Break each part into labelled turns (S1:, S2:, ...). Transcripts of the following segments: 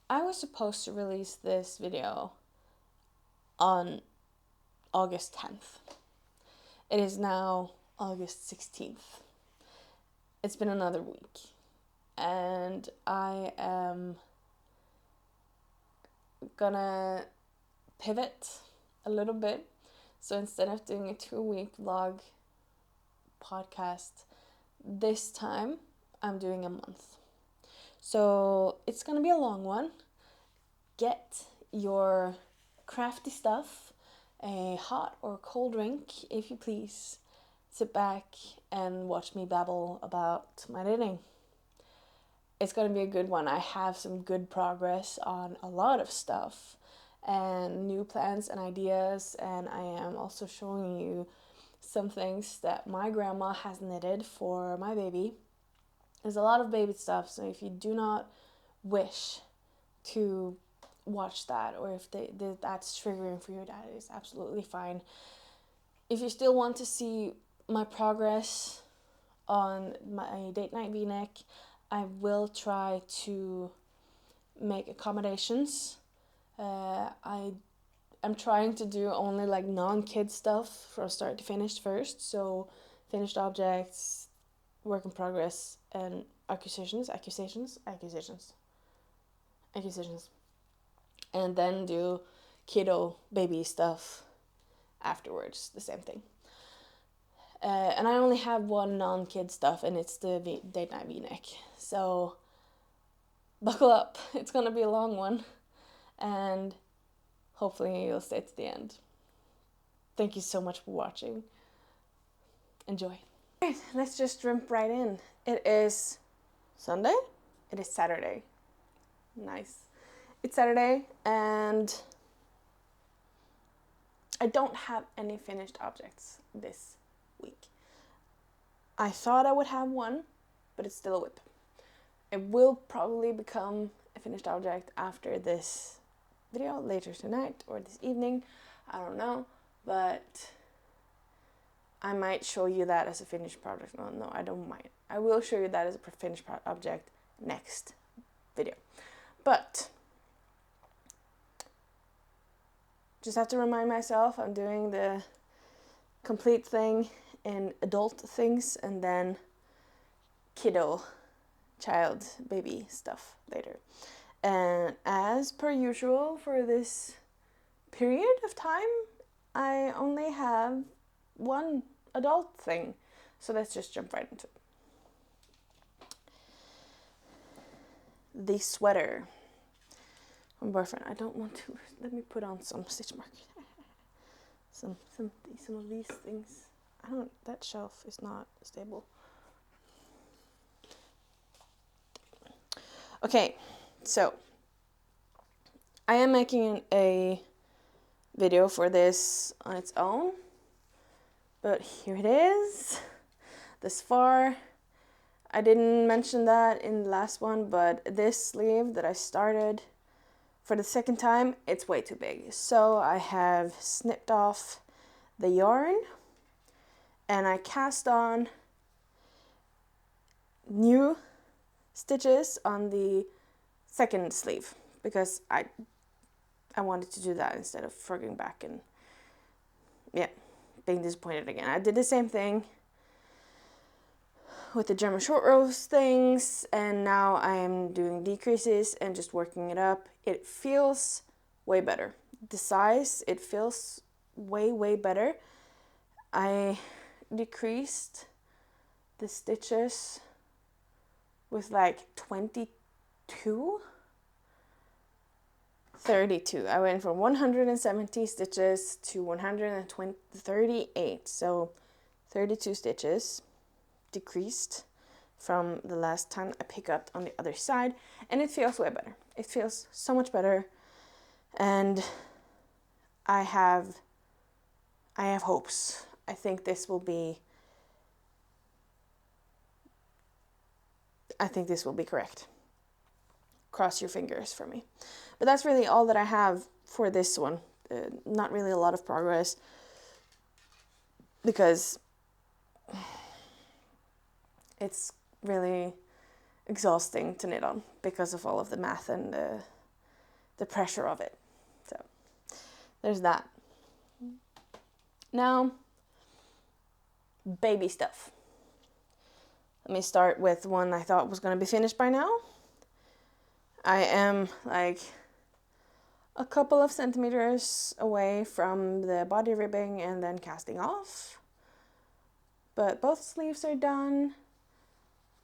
S1: I was supposed to release this video on August 10th. It is now August 16th. It's been another week, and I am gonna pivot a little bit. So instead of doing a 2-week vlog podcast, this time I'm doing a month. So it's gonna be a long one. Get your crafty stuff, a hot or cold drink, if you please. Sit back and watch me babble about my knitting. It's gonna be a good one. I have some good progress on a lot of stuff and new plans and ideas, and I am also showing you some things that my grandma has knitted for my baby. There's a lot of baby stuff, so if you do not wish to watch that, or if that's triggering for you, that is absolutely fine. If you still want to see my progress on my date night v-neck, I will try to make accommodations. I'm trying to do only like non-kid stuff from start to finish first, so finished objects, work in progress, and accusations, and then do kiddo baby stuff afterwards, the same thing. And I only have one non-kid stuff, and it's the date night v-neck. So buckle up, it's gonna be a long one, and hopefully you'll stay to the end. Thank you so much for watching. Enjoy. Alright, let's just jump right in. It is Sunday? It is Saturday. Nice. It's Saturday, and I don't have any finished objects this week. I thought I would have one, but it's still a whip. It will probably become a finished object after this video, later tonight or this evening. I don't know, but I might show you that as a finished project. No, I don't mind. I will show you that as a finished object next video. But just have to remind myself I'm doing the complete thing in adult things, and then kiddo, child, baby stuff later. And as per usual for this period of time, I only have one adult thing. So let's just jump right into it. The sweater. My boyfriend, I don't want to. Let me put on some stitch mark. Some of these things. That shelf is not stable. Okay, so I am making a video for this on its own, but here it is, this far. I didn't mention that in the last one, but this sleeve that I started for the second time, it's way too big. So I have snipped off the yarn, and I cast on new stitches on the second sleeve, because I wanted to do that instead of frogging back and being disappointed again. I did the same thing with the German short rows things, and now I am doing decreases and just working it up. It feels way better. The size, it feels way better. I decreased the stitches with like 32, 32. I went from 170 stitches to 138, so 32 stitches decreased from the last time I picked up on the other side, and it feels way better. It feels so much better, and I have hopes. I think this will be correct. Cross your fingers for me. But that's really all that I have for this one. Not really a lot of progress, because it's really exhausting to knit on because of all of the math and the pressure of it. So there's that. Now, baby stuff. Let me start with one I thought was going to be finished by now. I am like a couple of centimeters away from the body ribbing and then casting off. But both sleeves are done.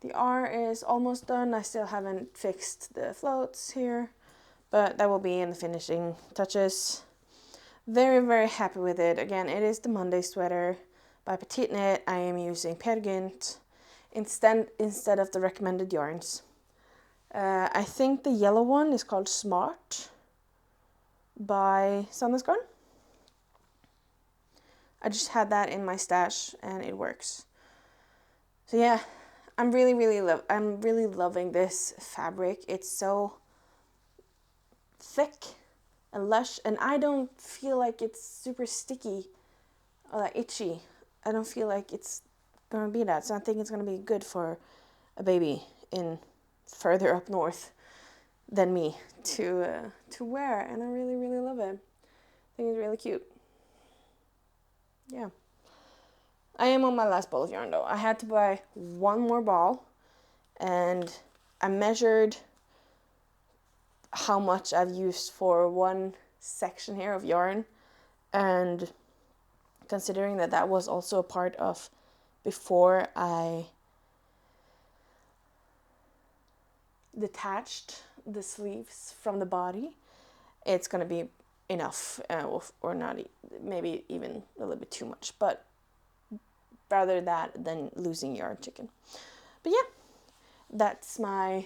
S1: The R is almost done. I still haven't fixed the floats here, but that will be in the finishing touches. Very, very happy with it. Again, it is the Monday sweater by PetiteKnit. I am using Cardigan instead of the recommended yarns. I think the yellow one is called Smart by Sandnesgarn. I just had that in my stash and it works. So yeah, I'm really loving this fabric. It's so thick and lush, and I don't feel like it's super sticky or like itchy. I don't feel like it's gonna be that. So I think it's gonna be good for a baby in further up north than me to wear, and I really love it. I think it's really cute. Yeah. I am on my last ball of yarn though. I had to buy one more ball, and I measured how much I've used for one section here of yarn, and considering that that was also a part of before I detached the sleeves from the body, it's gonna be enough, or not, maybe even a little bit too much, but rather that than losing yarn chicken. But yeah, that's my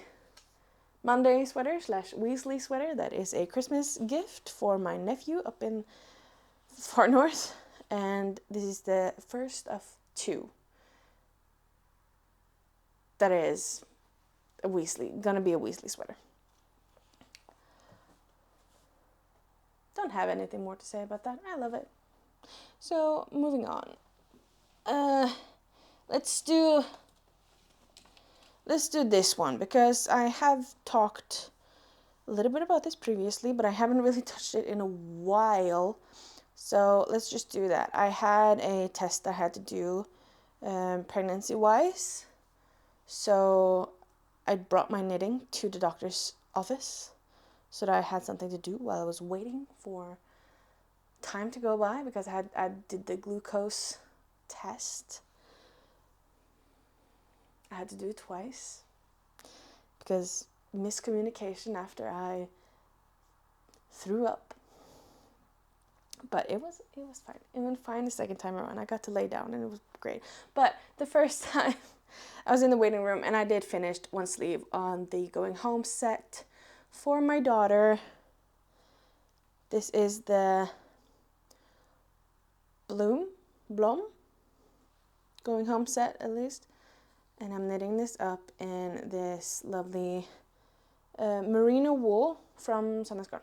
S1: Monday sweater / Weasley sweater. That is a Christmas gift for my nephew up in far north, and this is the first of two that is gonna be a Weasley sweater. Don't have anything more to say about that. I love it. So moving on. Let's do this one, because I have talked a little bit about this previously, but I haven't really touched it in a while. So let's just do that. I had a test I had to do pregnancy-wise. So I brought my knitting to the doctor's office so that I had something to do while I was waiting for time to go by, because I did the glucose test. I had to do it twice because miscommunication after I threw up. But it was fine. It went fine the second time around. I got to lay down and it was great. But the first time I was in the waiting room, and I did finish one sleeve on the going home set for my daughter. This is the Blom going home set, at least. And I'm knitting this up in this lovely merino wool from Sandnesgarn.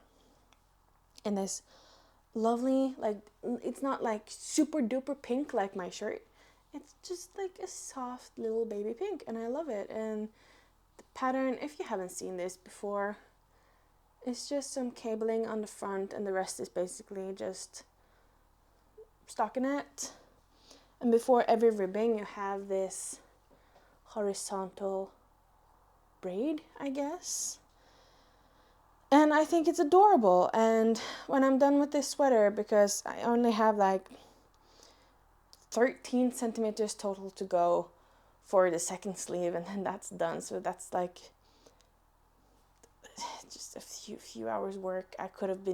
S1: In this lovely, like, it's not like super duper pink like my shirt. It's just like a soft little baby pink, and I love it. And the pattern, if you haven't seen this before, it's just some cabling on the front, and the rest is basically just stockinette. And before every ribbing, you have this horizontal braid, I guess. And I think it's adorable. And when I'm done with this sweater, because I only have like 13 centimeters total to go for the second sleeve, and then that's done. So that's like just a few hours work. I could have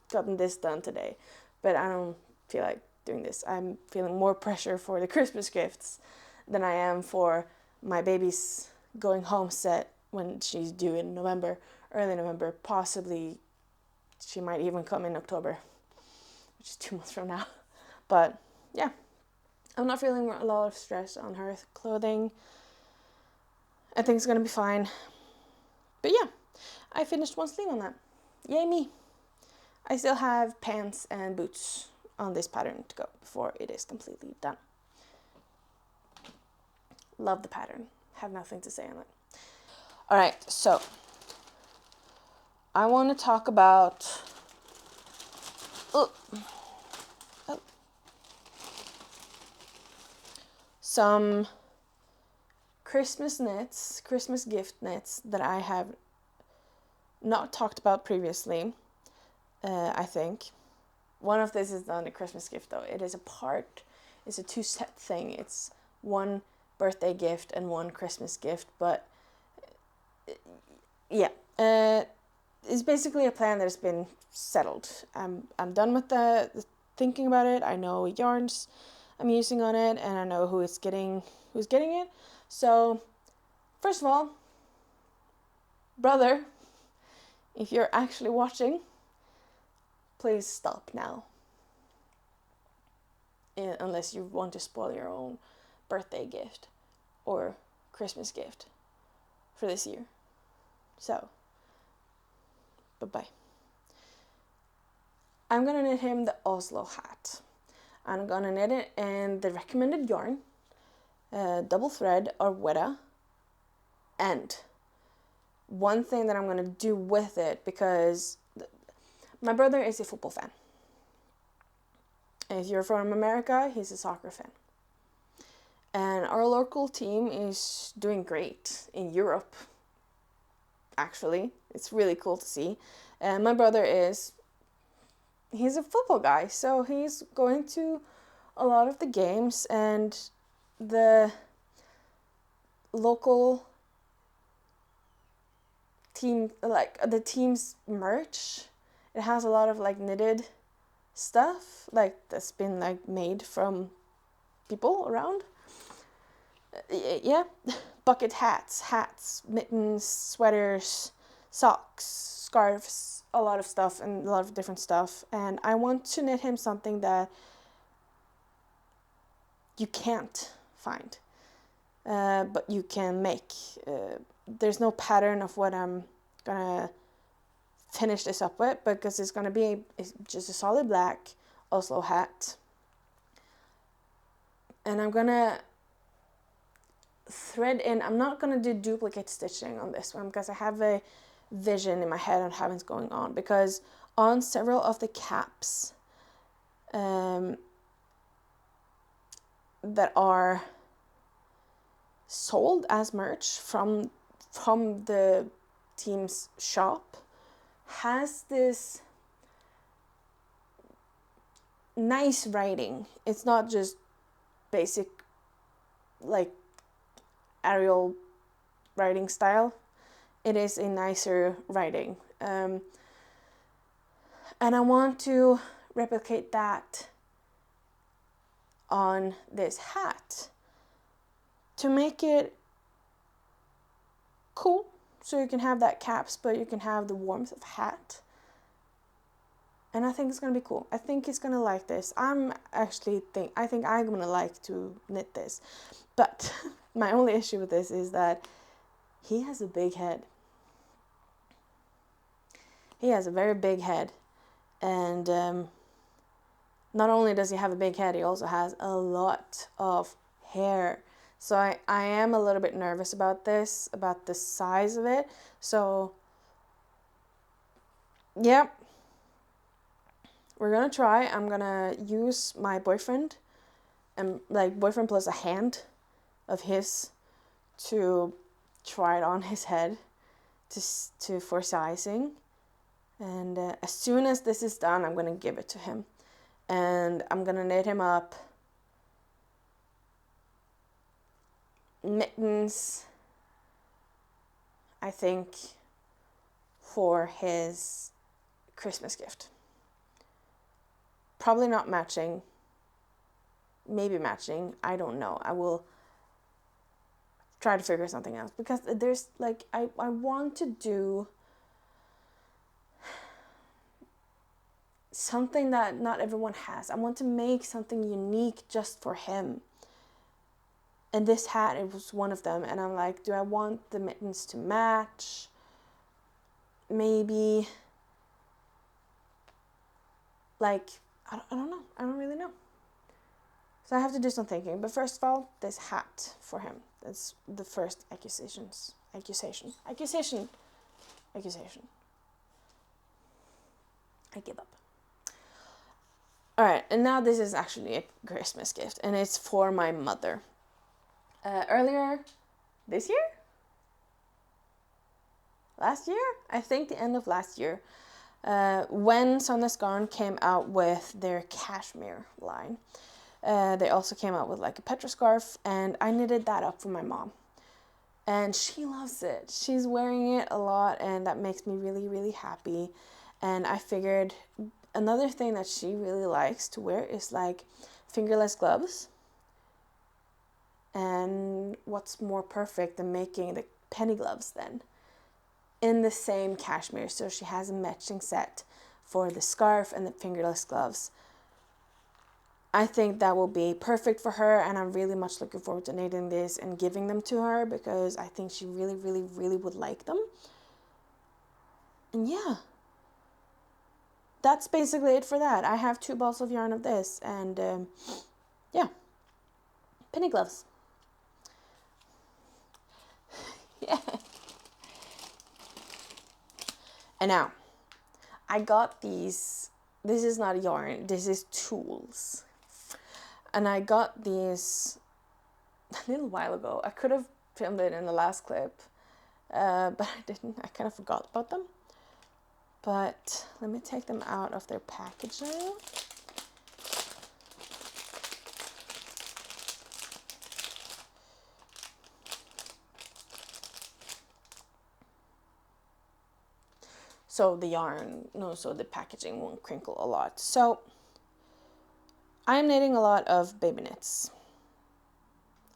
S1: gotten this done today, but I don't feel like doing this. I'm feeling more pressure for the Christmas gifts than I am for my baby's going home set when she's due in November, early November. Possibly she might even come in October, which is 2 months from now. But yeah, I'm not feeling a lot of stress on her clothing. I think it's gonna be fine. But yeah, I finished one sleeve on that. Yay me. I still have pants and boots on this pattern to go before it is completely done. Love the pattern. Have nothing to say on it. Alright, so I want to talk about some Christmas knits, Christmas gift knits that I have not talked about previously, I think. One of this is not a Christmas gift though. It is it's a 2-set thing. It's one birthday gift and one Christmas gift, but yeah. It's basically a plan that's been settled. I'm done with the thinking about it. I know yarns I'm using on it, and I know who's getting it. So, first of all, brother, if you're actually watching, please stop now. Unless you want to spoil your own birthday gift or Christmas gift for this year. So, bye-bye. I'm gonna knit him the Oslo hat. I'm gonna knit it in the recommended yarn, double thread or weta. And one thing that I'm gonna do with it, because my brother is a football fan. If you're from America, he's a soccer fan. And our local team is doing great in Europe, actually. It's really cool to see. And my brother he's a football guy, so he's going to a lot of the games, and the local team, like the team's merch, it has a lot of like knitted stuff, like that's been like made from people around. Yeah, bucket hats, mittens, sweaters, socks, scarves, a lot of stuff, and a lot of different stuff. And I want to knit him something that you can't find, but you can make. There's no pattern of what I'm gonna finish this up with, because it's gonna be just a solid black Oslo hat, and I'm gonna thread in. I'm not gonna do duplicate stitching on this one, because I have a vision in my head on how it's going on, because on several of the caps that are sold as merch from the team's shop has this nice writing. It's not just basic like Arial writing style. It is a nicer writing, and I want to replicate that on this hat to make it cool. So you can have that caps, but you can have the warmth of hat. And I think it's gonna be cool. I think he's gonna like this. I think I'm gonna like to knit this. But my only issue with this is that he has a big head. He has a very big head. And not only does he have a big head, he also has a lot of hair. So I am a little bit nervous about this, about the size of it. So, yeah, we're gonna try. I'm gonna use my boyfriend, and like boyfriend plus a hand of his, to try it on his head for sizing. And as soon as this is done, I'm gonna give it to him, and I'm gonna knit him up mittens, I think, for his Christmas gift. Probably not matching, maybe matching, I don't know. I will try to figure something else, because there's like, I want to do something that not everyone has. I want to make something unique just for him. And this hat, it was one of them. And I'm like, do I want the mittens to match? Maybe. Like, I don't know. I don't really know. So I have to do some thinking. But first of all, this hat for him. That's the first accusation. I give up. Alright, and now this is actually a Christmas gift, and it's for my mother. Earlier this year? Last year? I think the end of last year. When Sandnes Garn came out with their cashmere line. They also came out with like a petra scarf, and I knitted that up for my mom. And she loves it. She's wearing it a lot, and that makes me really, really happy. And I figured another thing that she really likes to wear is like fingerless gloves. And what's more perfect than making the penny gloves then? In the same cashmere. So she has a matching set for the scarf and the fingerless gloves. I think that will be perfect for her, and I'm really much looking forward to knitting this and giving them to her because I think she really, really, really would like them. And yeah, that's basically it for that. I have 2 balls of yarn of this, and yeah, penny gloves. Yeah. And now, I got these. This is not yarn, this is tools. And I got these a little while ago. I could have filmed it in the last clip, but I didn't. I kind of forgot about them. But let me take them out of their package now. So the yarn, no, so the packaging won't crinkle a lot. So I'm knitting a lot of baby knits.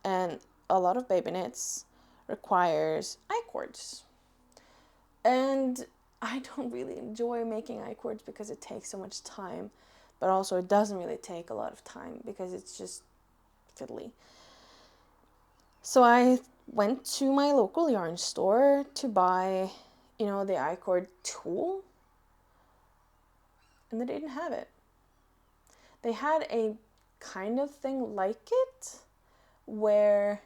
S1: And a lot of baby knits requires I-cords. And I don't really enjoy making I-cords because it takes so much time. But also it doesn't really take a lot of time because it's just fiddly. So I went to my local yarn store to buy, the I-cord tool. And they didn't have it. They had a kind of thing like it, where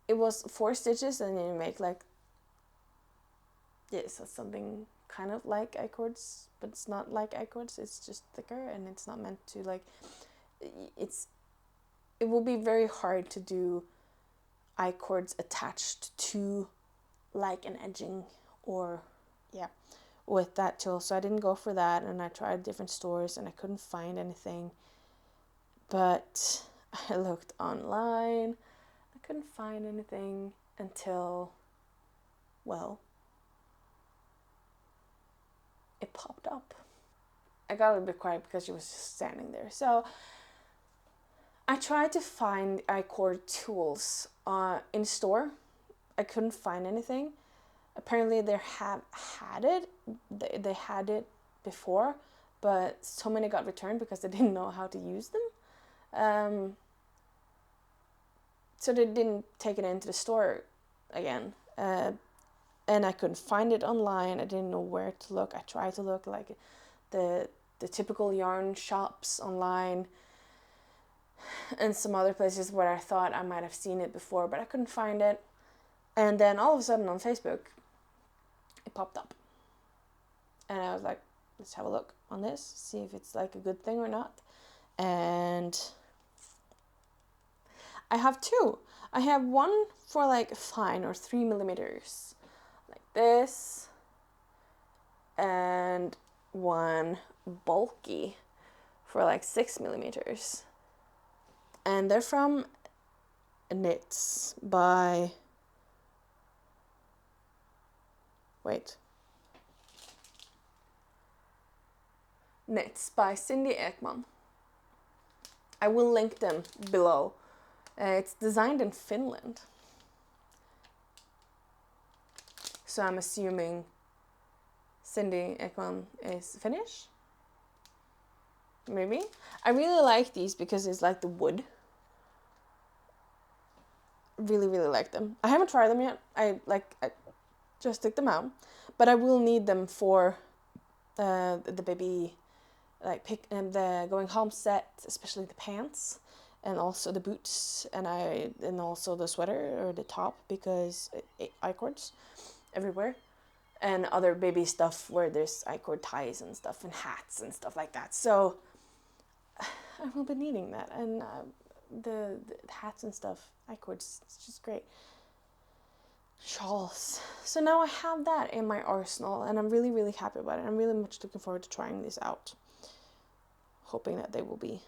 S1: it was 4 stitches and then you make like, so something kind of like I-cords, but it's not like I-cords, it's just thicker, and it's not meant to like, it will be very hard to do I-cords attached to like an edging or with that tool. So I didn't go for that, and I tried different stores and I couldn't find anything. But I looked online, I couldn't find anything until, it popped up. I got a little bit quiet because she was just standing there. So I tried to find I-cord tools in store. I couldn't find anything. Apparently they had it. They had it before, but so many got returned because they didn't know how to use them. So they didn't take it into the store again. And I couldn't find it online. I didn't know where to look. I tried to look like the typical yarn shops online and some other places where I thought I might have seen it before, but I couldn't find it. And then all of a sudden on Facebook, it popped up. And I was like, let's have a look on this, see if it's like a good thing or not. And I have 2. I have one for like fine or 3 millimeters, like this, and one bulky for like 6 millimeters. And they're from Knits by, Knits by Cindy Ekman. I will link them below. It's designed in Finland. So I'm assuming Cindy Ekman is Finnish? Maybe? I really like these because it's like the wood. Really, really like them. I haven't tried them yet. I just took them out. But I will need them for the baby, the going home set, especially the pants. And also the boots, and also the sweater or the top, because I-cords everywhere. and other baby stuff where there's I-coord ties and stuff and hats and stuff like that. So I will be needing that, and the hats and stuff, I-cords, it's just great. Shawls. So now I have that in my arsenal, and I'm really, really happy about it. I'm really much looking forward to trying this out, hoping that they will be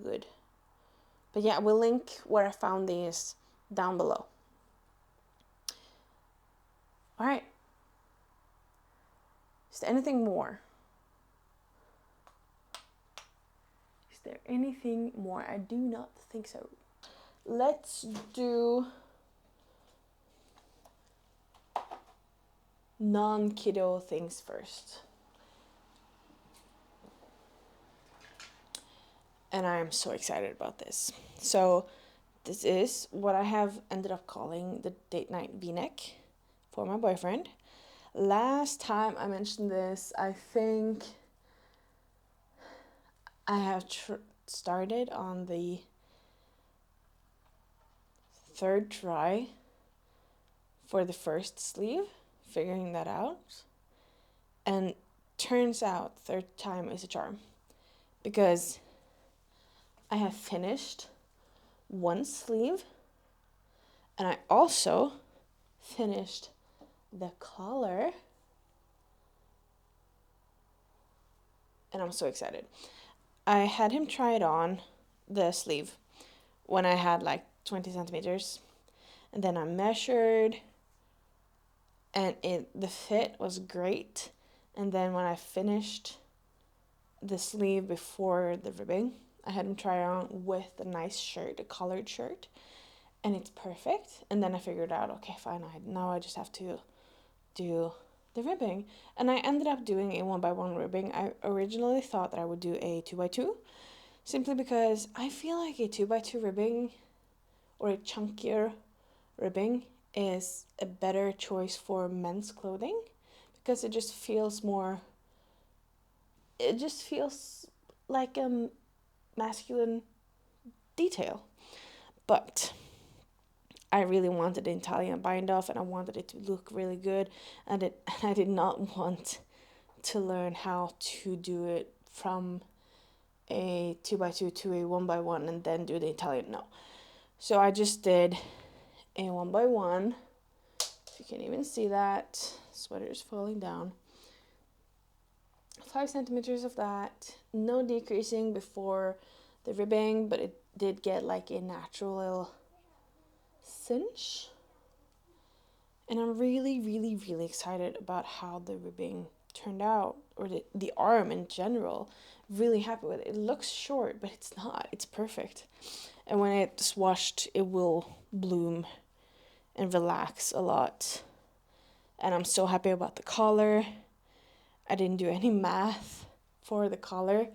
S1: good. But yeah, we'll link where I found these down below. All right. Is there anything more? Is there anything more? I do not think so. Let's do non-kiddo things first. And I am so excited about this. So this is what I have ended up calling the date night v-neck for my boyfriend. Last time I mentioned this, I think I have started on the third try for the first sleeve, figuring that out. And turns out third time is a charm, because I have finished one sleeve, and I also finished the collar, and I'm so excited. I had him try it on, the sleeve, when I had like 20 centimeters, and then I measured, and the fit was great. And then when I finished the sleeve before the ribbing, I had him try on with a nice shirt, a collared shirt, and it's perfect. And then I figured out, okay, fine, now I just have to do the ribbing. And I ended up doing a 1x1 ribbing. I originally thought that I would do a 2x2, simply because I feel like a 2x2 ribbing or a chunkier ribbing is a better choice for men's clothing, because it just feels like a masculine detail. But I really wanted the Italian bind off, and I wanted it to look really good, and I did not want to learn how to do it from a 2x2 to a 1x1 and then do the Italian. No. So I just did a 1x1. If you can even see that, sweater is falling down. 5 centimeters of that, no decreasing before the ribbing, but it did get like a natural little cinch. And I'm really, really, really excited about how the ribbing turned out, or the arm in general. Really happy with it. It looks short, but it's not. It's perfect. And when it's washed, it will bloom and relax a lot. And I'm so happy about the collar. I didn't do any math for the collar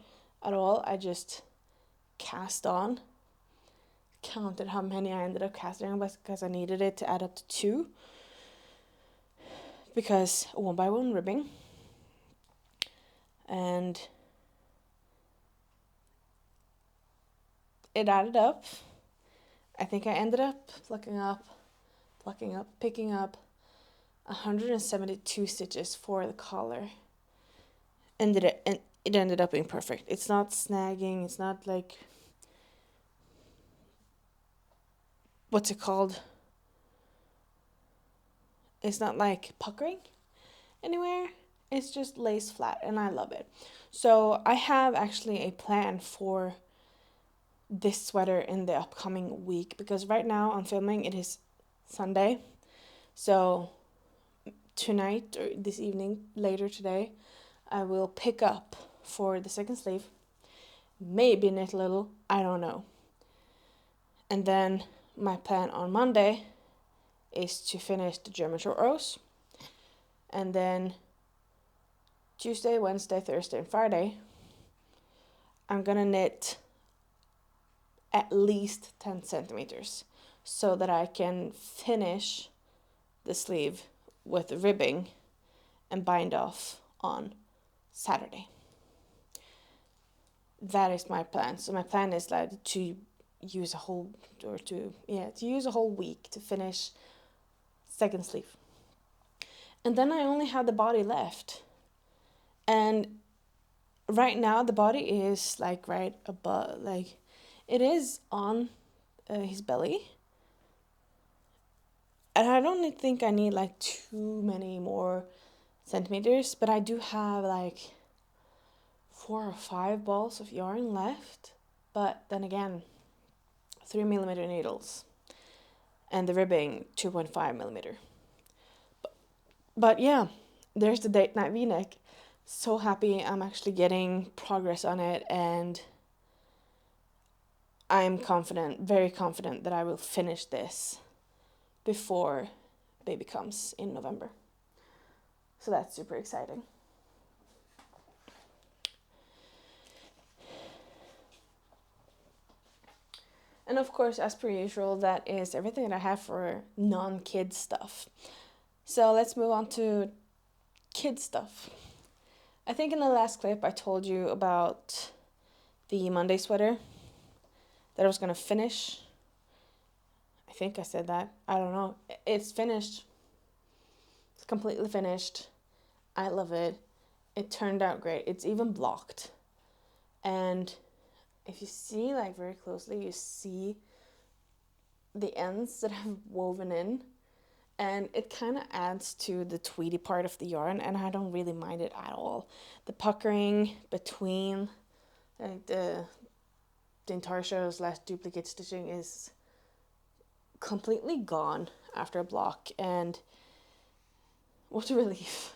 S1: at all. I just cast on. Counted how many I ended up casting on because I needed it to add up to 2. Because 1x1 ribbing. And it added up. I think I ended up picking up 172 stitches for the collar. And it ended up being perfect. It's not snagging. It's not like, what's it called? It's not like puckering anywhere. It's just lays flat, and I love it. So I have actually a plan for this sweater in the upcoming week, because right now I'm filming, it is Sunday. So tonight, or this evening, later today, I will pick up for the second sleeve. Maybe knit a little, I don't know. And then my plan on Monday is to finish the German short rows. And then Tuesday, Wednesday, Thursday, and Friday, I'm gonna knit at least 10 centimeters so that I can finish the sleeve with the ribbing and bind off on Saturday. That is my plan. So my plan is like to use a whole week to finish second sleeve. And then I only have the body left. And right now the body is like right above, like it is on his belly. And I don't think I need like too many more centimeters, but I do have like 4 or 5 balls of yarn left. But then again, 3mm needles, and the ribbing 2.5mm. But yeah, there's the date night v-neck. So happy I'm actually getting progress on it, and I'm confident, very confident, that I will finish this before baby comes in November. So that's super exciting. And of course, as per usual, that is everything that I have for non-kid stuff. So let's move on to kid stuff. I think in the last clip I told you about the Monday sweater that I was going to finish. I think I said that. I don't know. It's finished. It's completely finished. I love it. It turned out great. It's even blocked. And if you see like very closely, you see the ends that I've woven in. And it kind of adds to the tweedy part of the yarn, and I don't really mind it at all. The puckering between the intarsia / duplicate stitching is completely gone after a block, and what a relief.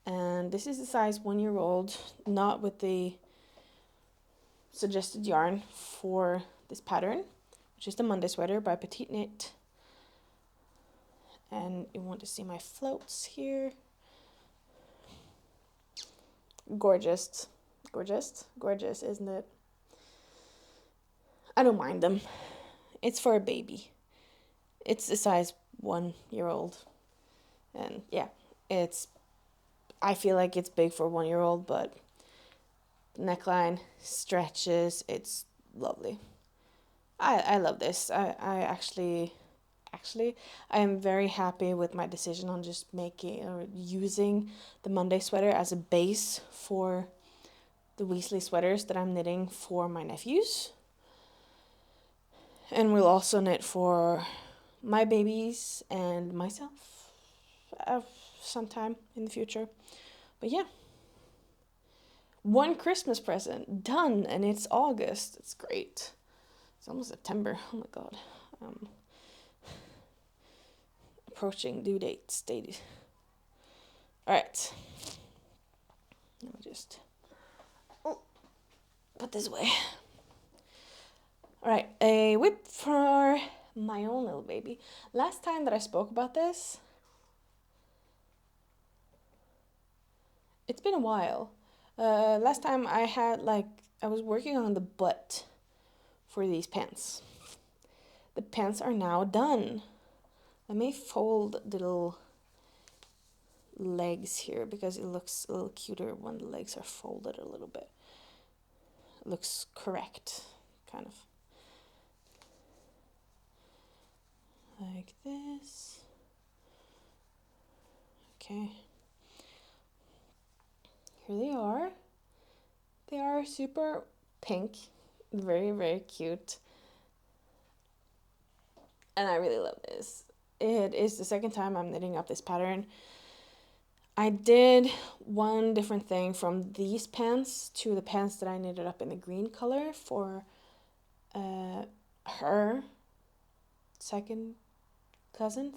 S1: And this is the size 1-year-old, not with the suggested yarn for this pattern, which is the Monday sweater by PetiteKnit. And you want to see my floats here. Gorgeous, isn't it? I don't mind them. It's for a baby. It's the size 1-year-old. And yeah, I feel like it's big for a 1-year-old, but the neckline stretches. It's lovely. I love this. I actually, I am very happy with my decision on just making or using the Monday sweater as a base for the Weasley sweaters that I'm knitting for my nephews. And we'll also knit for my babies and myself sometime in the future. But yeah, one Christmas present done, and it's August. It's great. It's almost September. Oh my god. Approaching due dates. Alright. Let me just put this away. Alright, a whip for my own little baby. Last time that I spoke about this, it's been a while. Last time I was working on the butt for these pants. The pants are now done. Let me fold the little legs here because it looks a little cuter when the legs are folded a little bit. It looks correct, kind of. Like this. Okay. Here they are. They are super pink, very, very cute. And I really love this. It is the second time I'm knitting up this pattern. I did one different thing from these pants to the pants that I knitted up in the green color for her third cousin,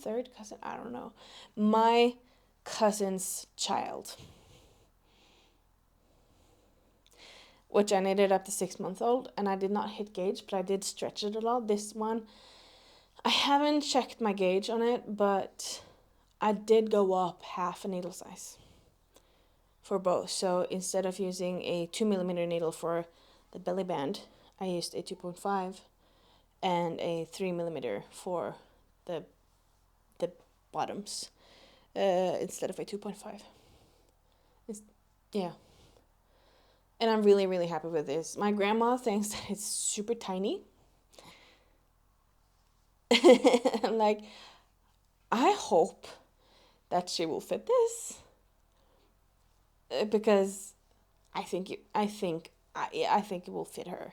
S1: I don't know. My cousin's child. Which I knitted up to 6-month-old, and I did not hit gauge, but I did stretch it a lot. This one, I haven't checked my gauge on it, but I did go up half a needle size for both. So instead of using a 2mm needle for the belly band, I used a 2.5 and a 3mm for the bottoms instead of a 2.5. Yeah. And I'm really, really happy with this. My grandma thinks that it's super tiny. I'm like, I hope that she will fit this, because I think it will fit her,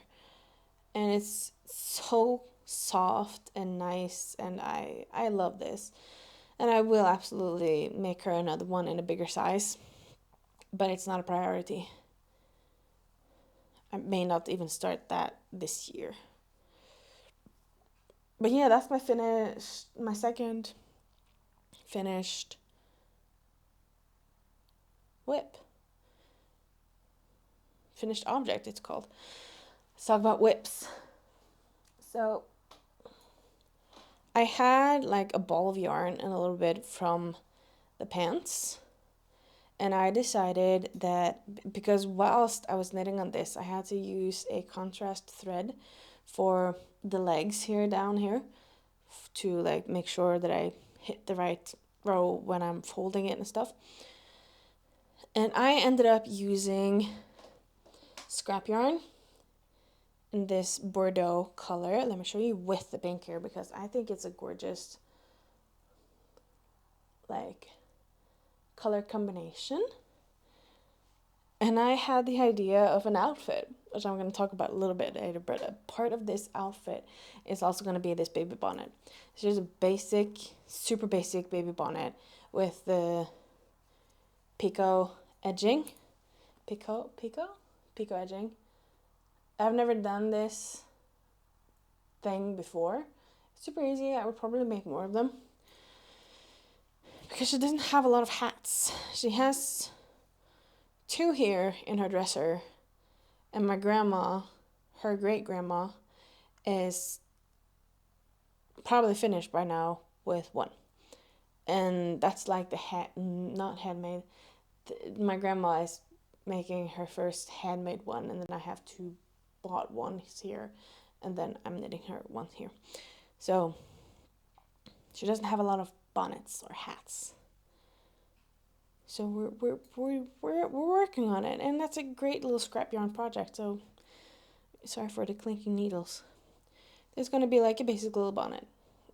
S1: and it's so soft and nice, and I love this, and I will absolutely make her another one in a bigger size, but it's not a priority. I may not even start that this year. But yeah, that's my second finished whip. Finished object, it's called. Let's talk about whips. So I had like a ball of yarn and a little bit from the pants. And I decided that because whilst I was knitting on this, I had to use a contrast thread for the legs here down here to like make sure that I hit the right row when I'm folding it and stuff. And I ended up using scrap yarn in this Bordeaux color. Let me show you with the pink here because I think it's a gorgeous like color combination. And I had the idea of an outfit, which I'm going to talk about a little bit later, but a part of this outfit is also going to be this baby bonnet. It's just a basic, super basic baby bonnet with the picot edging. Picot edging. I've never done this thing before. It's super easy. I would probably make more of them. Because she doesn't have a lot of hats. She has 2 here in her dresser, and my grandma, her great-grandma, is probably finished by now with 1. And that's like the not handmade. My grandma is making her first handmade one, and then I have 2 bought ones here, and then I'm knitting her one here. So she doesn't have a lot of bonnets or hats. So we're working on it, and that's a great little scrap yarn project. So sorry for the clinking needles. There's gonna be like a basic little bonnet.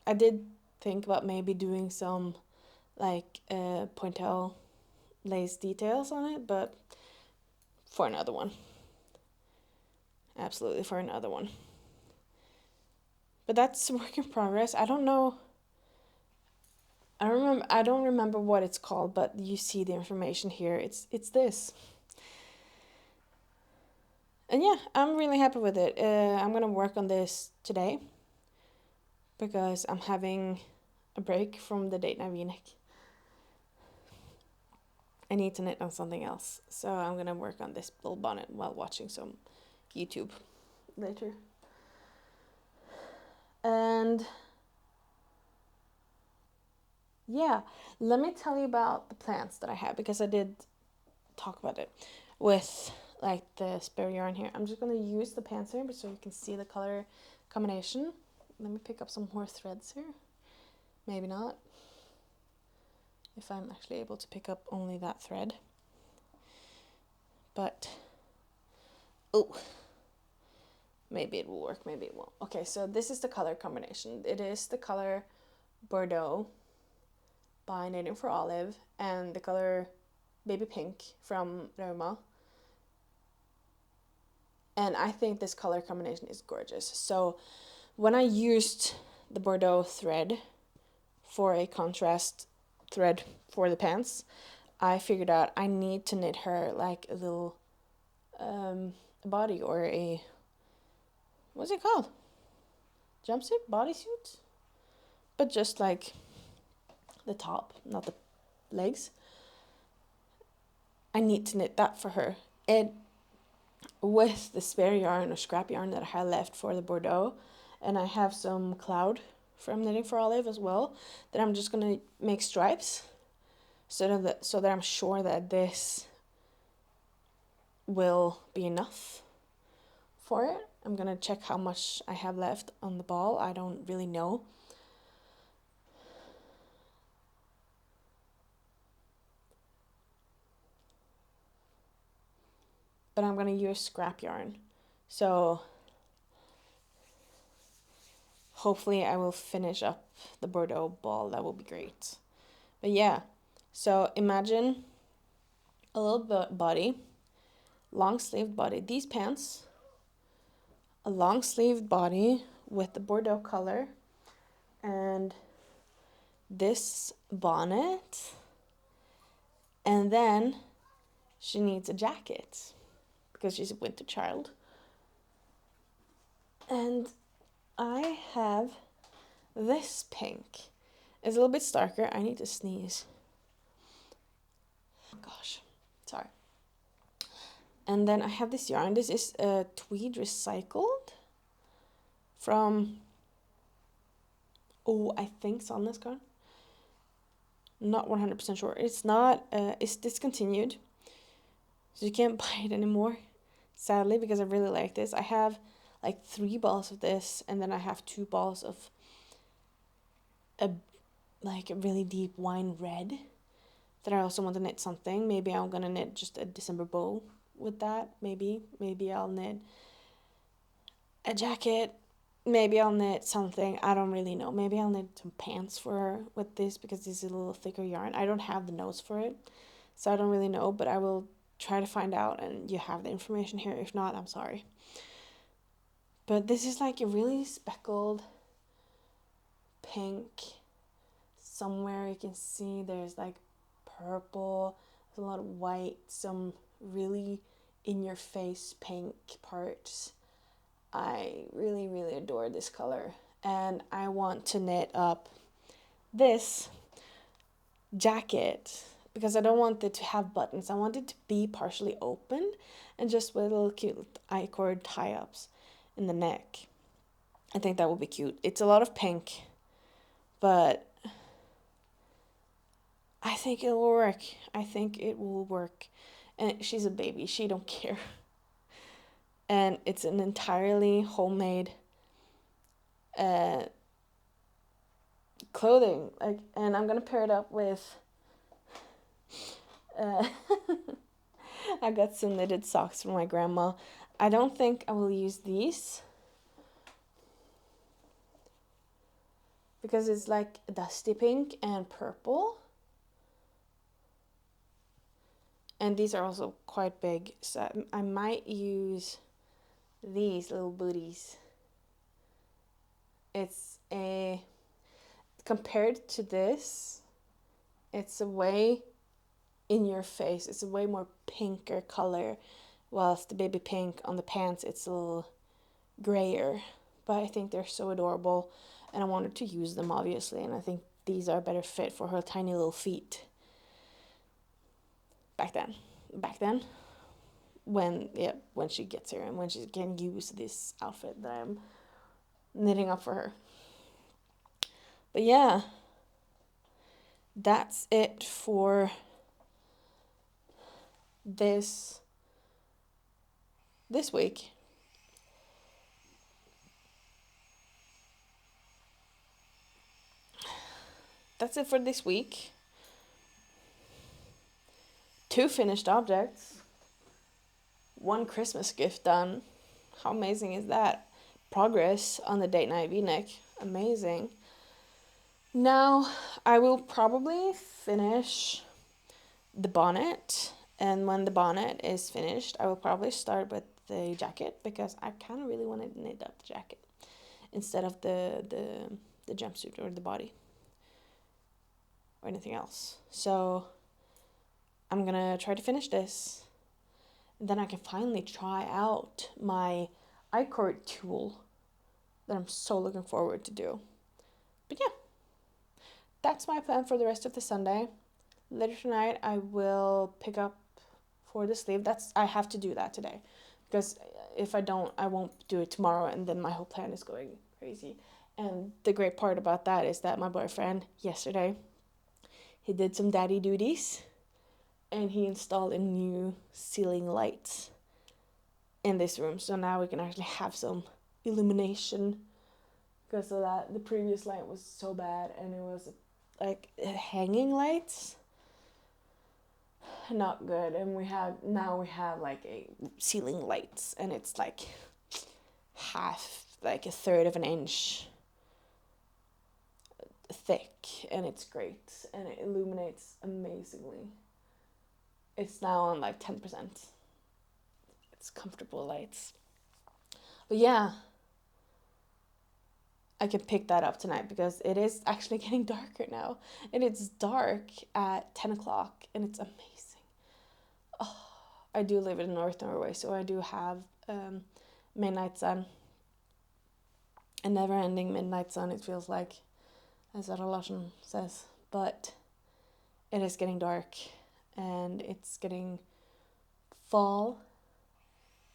S1: I did think about maybe doing some like pointelle lace details on it, but for another one. Absolutely for another one. But that's a work in progress. I don't know. I don't remember what it's called, but you see the information here. It's this. And yeah, I'm really happy with it. I'm gonna work on this today because I'm having a break from the date night v-neck. I need to knit on something else, so I'm gonna work on this little bonnet while watching some YouTube later. And yeah, let me tell you about the plants that I have, because I did talk about it with like the spare yarn here. I'm just going to use the pants here so you can see the color combination. Let me pick up some more threads here. Maybe not. If I'm actually able to pick up only that thread. But, oh, maybe it will work, maybe it won't. Okay, so this is the color combination. It is the color Bordeaux by Knitting for Olive, and the color Baby Pink from Rauma. And I think this color combination is gorgeous. So when I used the Bordeaux thread for a contrast thread for the pants, I figured out I need to knit her like a little body, or a, what's it called? Jumpsuit? Bodysuit? But just like the top, not the legs. I need to knit that for her. And with the spare yarn or scrap yarn that I had left for the Bordeaux, and I have some cloud from Knitting for Olive as well, that I'm just gonna make stripes so that I'm sure that this will be enough for it. I'm gonna check how much I have left on the ball. I don't really know. But I'm gonna use scrap yarn. So hopefully I will finish up the Bordeaux ball. That will be great. But yeah, So imagine a little body, long sleeved body. These pants, a long sleeved body with the Bordeaux color, and this bonnet, and then she needs a jacket because she's a winter child. And I have this pink. It's a little bit darker. I need to sneeze. Oh gosh, sorry. And then I have this yarn. This is a tweed recycled from, I think Sandnesgarden. Not 100% sure. It's not, it's discontinued. So you can't buy it anymore, sadly, because I really like this. I have like 3 balls of this, and then I have 2 balls of a really deep wine red that I also want to knit something. Maybe I'm gonna knit just a December bow with that. Maybe I'll knit a jacket. Maybe I'll knit something. I don't really know. Maybe I'll knit some pants for her with this because this is a little thicker yarn. I don't have the notes for it, so I don't really know, but I will try to find out, and you have the information here. If not, I'm sorry. But this is like a really speckled pink. Somewhere you can see there's like purple, there's a lot of white, some really in-your-face pink parts. I really, really adore this color, and I want to knit up this jacket because I don't want it to have buttons. I want it to be partially open and just with little cute I-cord tie-ups in the neck. I think that will be cute. It's a lot of pink, but I think it will work. I think it will work. And she's a baby. She don't care. And it's an entirely homemade clothing. And I'm gonna pair it up with I got some knitted socks from my grandma. I don't think I will use these because it's like dusty pink and purple. And these are also quite big, so I might use these little booties. It's compared to this, it's a way in your face. It's a way more pinker color, whilst the baby pink on the pants, it's a little grayer. But I think they're so adorable, and I wanted to use them, obviously, and I think these are a better fit for her tiny little feet. Back then, when she gets here and when she can use this outfit that I'm knitting up for her. But yeah, that's it for this week. That's it for this week. 2 finished objects. 1 Christmas gift done. How amazing is that? Progress on the date night v-neck. Amazing. Now I will probably finish the bonnet, and when the bonnet is finished, I will probably start with the jacket because I kind of really want to knit up the jacket instead of the jumpsuit or the body or anything else. So I'm gonna try to finish this. Then I can finally try out my I-coord tool that I'm so looking forward to do. But yeah, that's my plan for the rest of the Sunday. Later tonight, I will pick up for the sleeve. I have to do that today because if I don't, I won't do it tomorrow, and then my whole plan is going crazy. And the great part about that is that my boyfriend yesterday, he did some daddy duties, and he installed a new ceiling light in this room. So now we can actually have some illumination because of that. The previous light was so bad, and it was like hanging lights. Not good. And we have like a ceiling lights, and it's like a third of an inch thick and it's great and it illuminates amazingly. It's now on like 10%. It's comfortable lights. But yeah, I can pick that up tonight because it is actually getting darker now. And it's dark at 10 o'clock and it's amazing. Oh, I do live in North Norway, so I do have midnight sun. A never-ending midnight sun, it feels like, as Zara Larsen says. But it is getting dark and it's getting fall.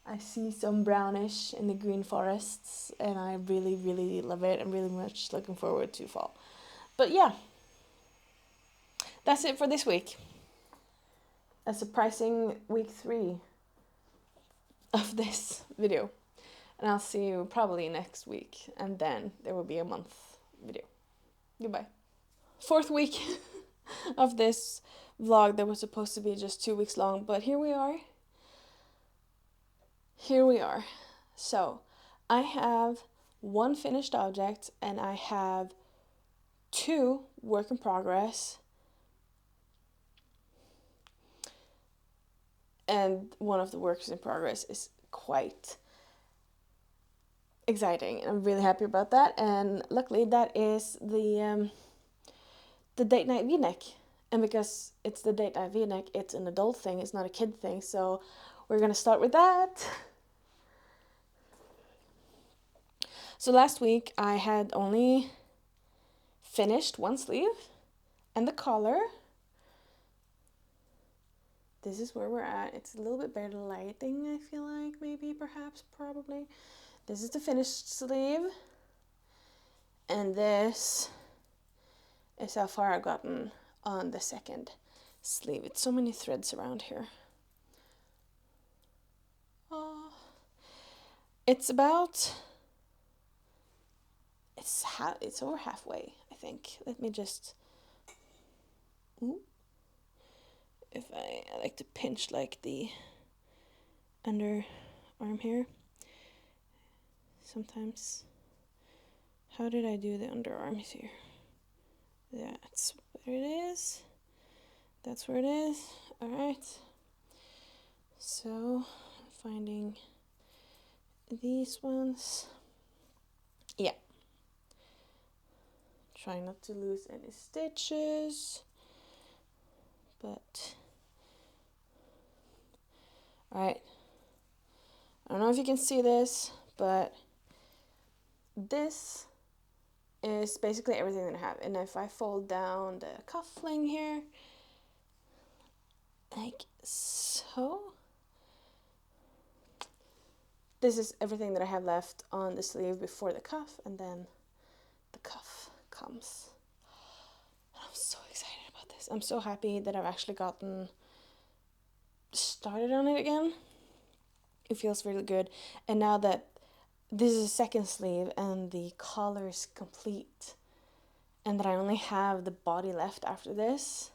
S1: I see some brownish in the green forests and I really, really love it. I'm really much looking forward to fall. But yeah, that's it for this week. A surprising week 3 of this video. And I'll see you probably next week. And then there will be a month video. Goodbye. 4th week of this vlog that was supposed to be just 2 weeks long. But here we are. So I have 1 finished object and I have 2 work in progress. And one of the works in progress is quite exciting. I'm really happy about that. And luckily that is the date night v-neck. And because it's the date night v-neck, it's an adult thing. It's not a kid thing. So we're going to start with that. So last week I had only finished 1 sleeve and the collar. This is where we're at. It's a little bit better lighting, I feel like, maybe, perhaps, probably. This is the finished sleeve. And this is how far I've gotten on the 2nd sleeve. It's so many threads around here. Oh, it's about... It's over halfway, I think. Let me just... Ooh. If I like to pinch like the underarm here. Sometimes. How did I do the underarms here? That's where it is. That's where it is. Alright. So, finding these ones. Yeah. Try not to lose any stitches. But... Alright, I don't know if you can see this, but this is basically everything that I have. And if I fold down the cuffling here, like so, this is everything that I have left on the sleeve before the cuff, and then the cuff comes. And I'm so excited about this. I'm so happy that I've actually gotten started on it again. It feels really good. And now that this is a 2nd sleeve and the collar is complete and that I only have the body left after this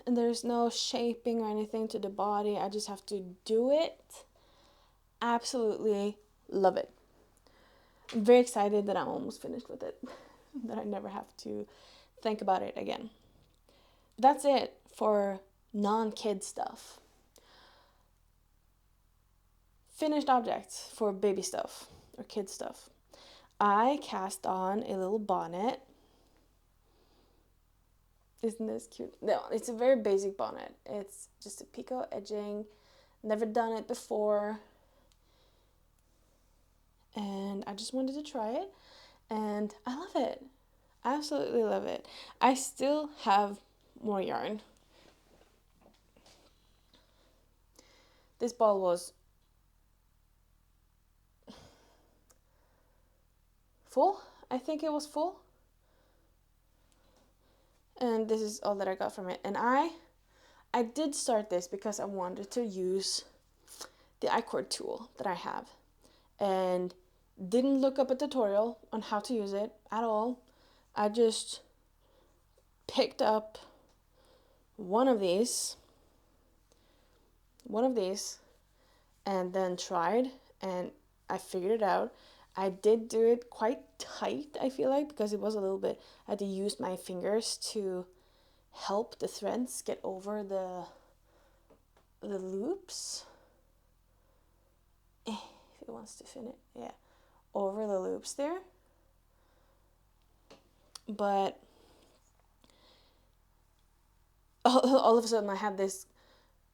S1: and there's no shaping or anything to the body, I just have to do it. Absolutely love it. I'm very excited that I'm almost finished with it. That I never have to think about it again. That's it for non-kid stuff. Finished objects for baby stuff or kid stuff. I cast on a little bonnet. Isn't this cute? No, it's a very basic bonnet. It's just a picot edging. Never done it before. And I just wanted to try it. And I love it. Absolutely love it. I still have more yarn. This ball was full. I think it was full. And this is all that I got from it. And I did start this because I wanted to use the I-coord tool that I have. And didn't look up a tutorial on how to use it at all. I just picked up one of these, and then tried, and I figured it out. I did do it quite tight, I feel like, because it was a little bit, I had to use my fingers to help the threads get over the loops. If it wants to finish, yeah, over the loops there. But all of a sudden I had this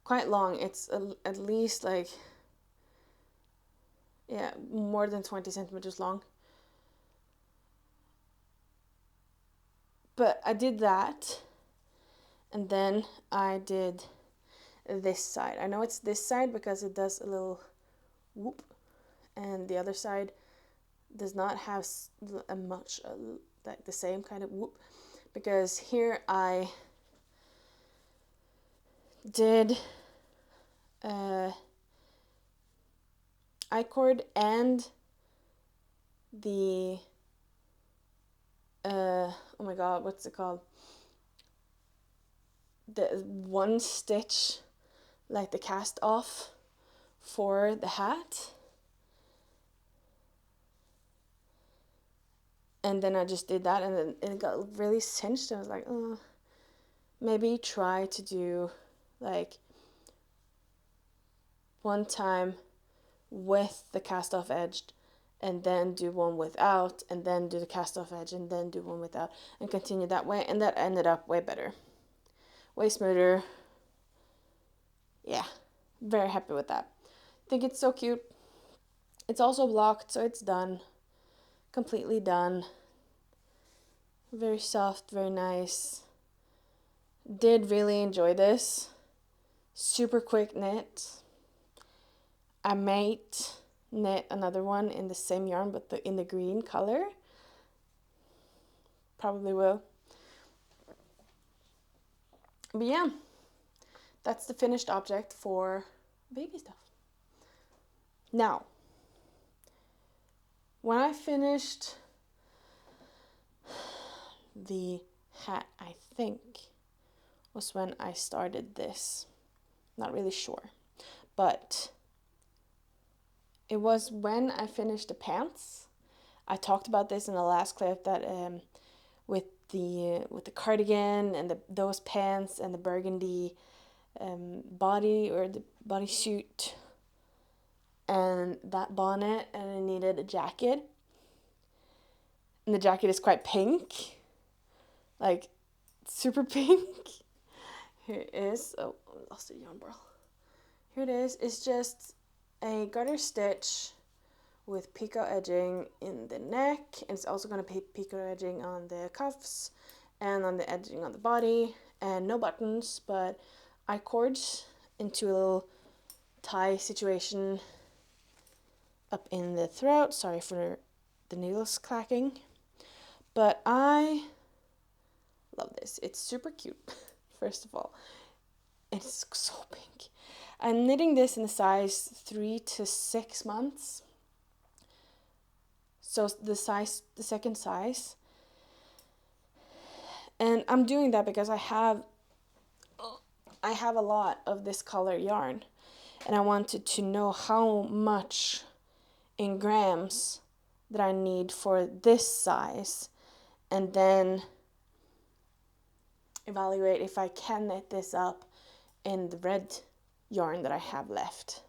S1: quite long, it's at least like, yeah, more than 20 centimeters long. But I did that, and then I did this side. I know it's this side because it does a little whoop, and the other side does not have a much like the same kind of whoop, because here I did I-coord and the oh my god, what's it called? The one stitch, like the cast off for the hat. And then I just did that, and then it got really cinched. I was like, oh, maybe try to do like one time with the cast off edge, and then do one without, and then do the cast off edge, and then do one without, and continue that way. And that ended up way better, way smoother. Yeah, very happy with that. I think it's so cute. It's also blocked, so it's done, completely done. Very soft, very nice. Did really enjoy this. Super quick knit. I might knit another one in the same yarn, but in the green color. Probably will. But yeah, that's the finished object for baby stuff. Now, when I finished the hat, I think, was when I started this. Not really sure. But it was when I finished the pants. I talked about this in the last clip, that with the cardigan and those pants and the burgundy body, or the bodysuit, and that bonnet, and I needed a jacket. And the jacket is quite pink, like super pink. Here it is. Oh, I lost the yarn ball. Here it is. It's just a garter stitch with picot edging in the neck, and it's also going to be picot edging on the cuffs and on the edging on the body, and no buttons, but I-cords into a little tie situation up in the throat. Sorry for the needles clacking, but I love this. It's super cute. First of all, it's so pink. I'm knitting this in the size 3 to 6 months. So the second size. And I'm doing that because I have a lot of this color yarn, and I wanted to know how much in grams that I need for this size, and then evaluate if I can knit this up in the red yarn that I have left,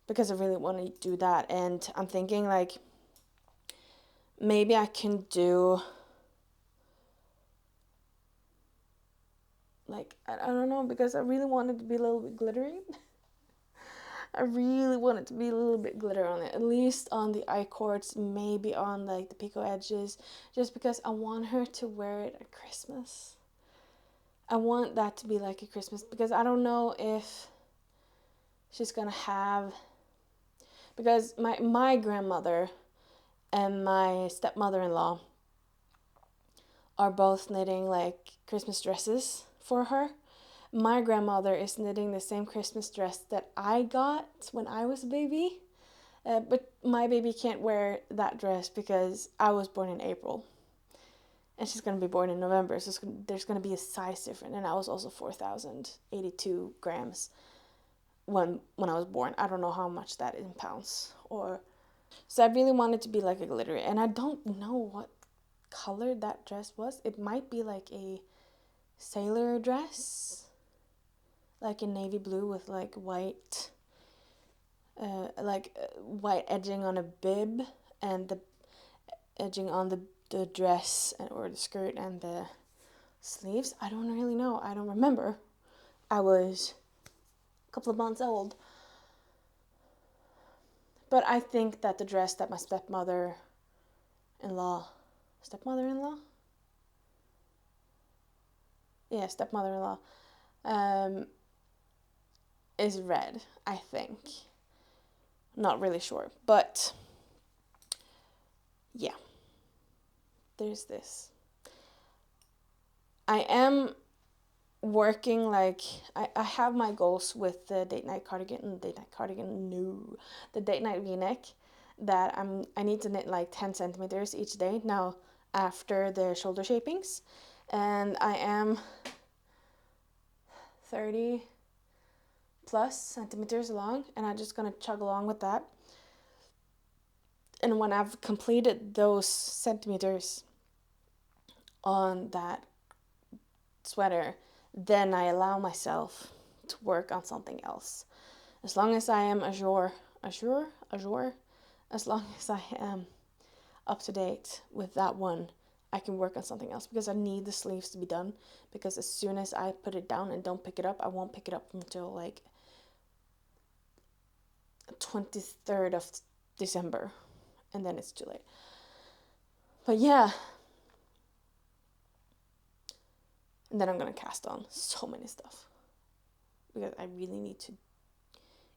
S1: because I really want to do that. And I'm thinking, like, maybe I can do, like, I don't know, because I really want it to be a little bit glittery. I really want it to be a little bit glitter on it, at least on the I-cords, maybe on like the picot edges, just because I want her to wear it at Christmas. I want that to be like a Christmas, because I don't know if she's gonna have, because my grandmother and my stepmother-in-law are both knitting like Christmas dresses for her. My grandmother is knitting the same Christmas dress that I got when I was a baby, but my baby can't wear that dress because I was born in April, and she's going to be born in November, so there's going to be a size difference, and I was also 4,082 grams when I was born. I don't know how much that is in pounds, or So I really wanted to be like a glittery, and I don't know what color that dress was. It might be like a sailor dress, like in navy blue with like white, white edging on a bib, and the edging on the dress or the skirt and the sleeves. I don't really know. I don't remember. I was a couple of months old. But I think that the dress that my stepmother-in-law, yeah, stepmother-in-law, is red, I think. Not really sure, but yeah, there's this. I am working, like, I have my goals with the date night cardigan, the date night v-neck, that I need to knit like 10 centimeters each day now after the shoulder shapings, and I am 30 plus centimeters long, and I'm just gonna chug along with that. And when I've completed those centimeters on that sweater, then I allow myself to work on something else. As long as I am as long as I am up to date with that one, I can work on something else, because I need the sleeves to be done, because as soon as I put it down and don't pick it up, I won't pick it up until like 23rd of December, and then it's too late. But yeah, and then I'm gonna cast on so many stuff, because I really need to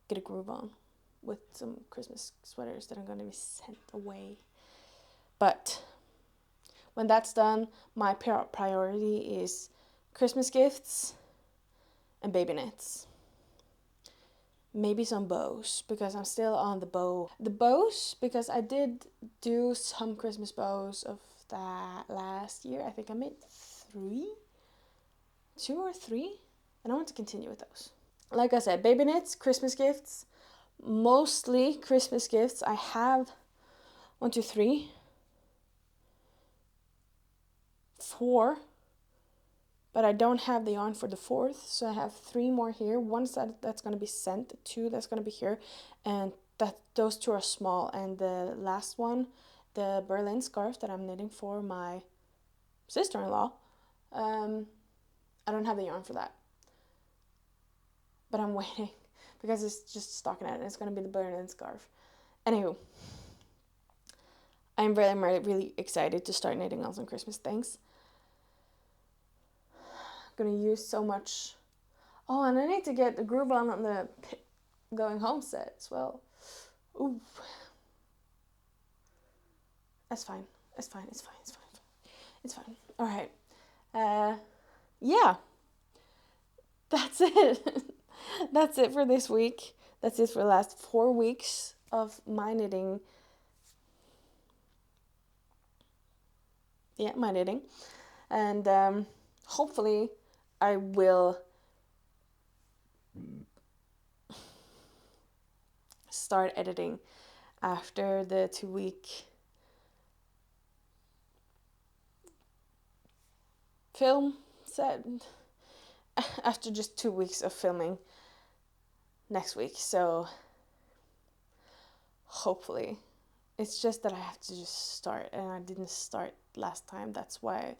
S1: get a groove on with some Christmas sweaters that are gonna be sent away. But when that's done, my priority is Christmas gifts and baby knits. Maybe some bows, because I'm still on the bow. The bows, because I did do some Christmas bows of that last year. I think I made 2 or 3, and I want to continue with those. Like I said, baby knits, Christmas gifts, mostly Christmas gifts. I have 1, 2, 3, 4, but I don't have the yarn for the 4th, so I have 3 more here. 1 that's going to be sent, 2 that's going to be here, and those 2 are small. And the last one, the Berlin scarf that I'm knitting for my sister-in-law, I don't have the yarn for that, but I'm waiting, because it's just stockinette, and it's going to be the Berlin scarf. Anywho, I'm really, really excited to start knitting on some Christmas things. I'm going to use so much. Oh, and I need to get the groove on the going home set as well. Ooh. That's fine. It's fine. All right. Yeah. That's it. That's it for this week. That's it for the last 4 weeks of my knitting. Yeah, my knitting. And hopefully I will start editing after the 2-week film set, after just 2 weeks of filming next week. So hopefully, it's just that I have to just start, and I didn't start last time. That's why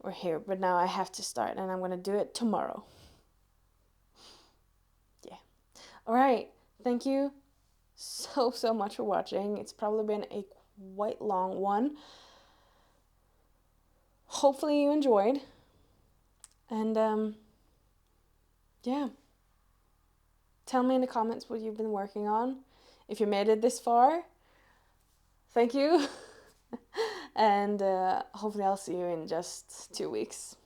S1: we're here. But now I have to start, and I'm going to do it tomorrow. Yeah. All right. Thank you so much for watching. It's probably been a quite long one. Hopefully you enjoyed. And yeah. Tell me in the comments what you've been working on. If you made it this far, thank you. And hopefully I'll see you in just 2 weeks.